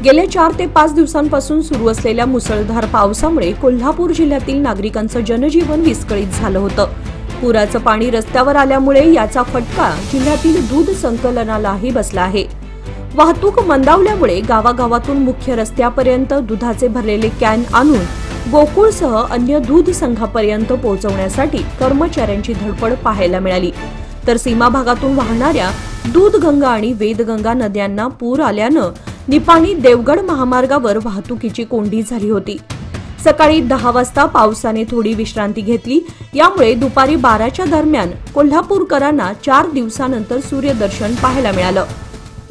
गेल्या 4 ते 5 दिवसांपासून सुरू असलेल्या मुसळधार पावसामुळे कोल्हापूर जिल्ह्यातील नागरिकांचं जनजीवन विस्कळीत झालं होतं। पुराचं पाणी रस्त्यावर आल्यामुळे याचा फटका जिल्ह्यातील दूध संकलनालाही बसला आहे। वाहतूक मंदावल्यामुळे गावागावातून मुख्य रस्त्यापर्यंत दुधाचे भरलेले कॅन आणून गोकुळसह अन्य दूध संघापर्यंत पोहोचवण्यासाठी कर्मचाऱ्यांची धडपड पाहायला मिळाली। तर सीमा भागातून वाहणाऱ्या दूधगंगा आणि वेदगंगा नद्यांना पूर आल्यानं निपाणी देवगड महामार्गावर वाहतुकीची कोंडी झाली होती। सकाळी 10 वाजता पावसाने थोडी विश्रांती घेतली, यामुळे दुपारी 12च्या दरम्यान कोल्हापूरकरांना 4 दिवसानंतर सूर्यदर्शन पाहायला मिळालं।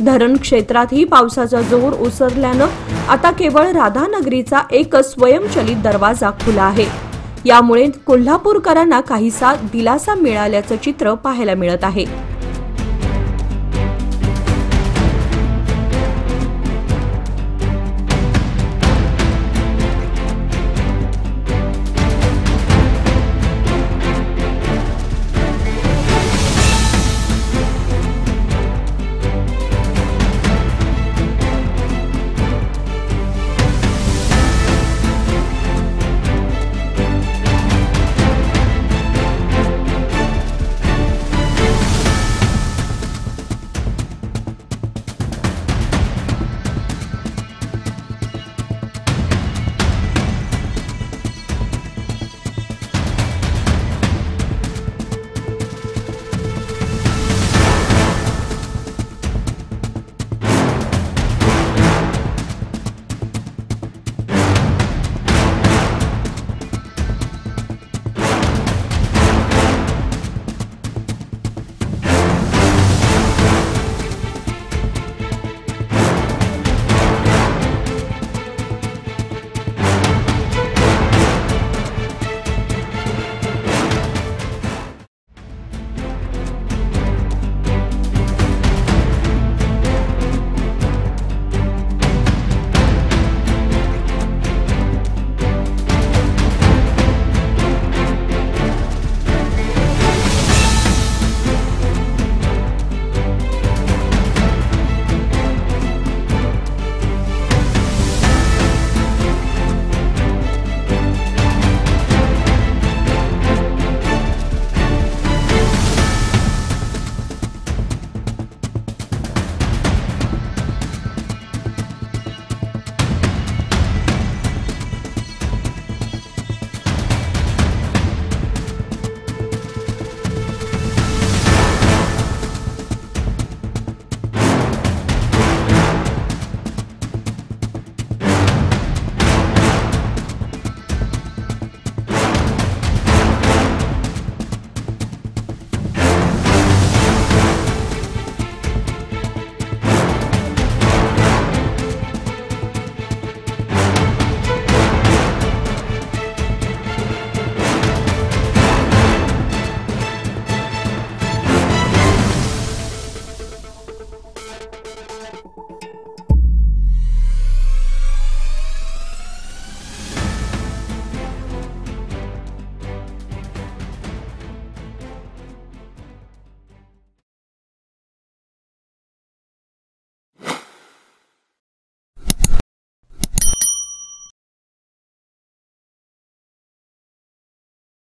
धरण क्षेत्रातही पावसाचा जोर ओसरल्यानं आता केवळ राधानगरीचा एक स्वयंचलित दरवाजा खुला आहे। यामुळे कोल्हापूरकरांना काहीसा दिलासा मिळाल्याचं चित्र पाहायला मिळत आहे।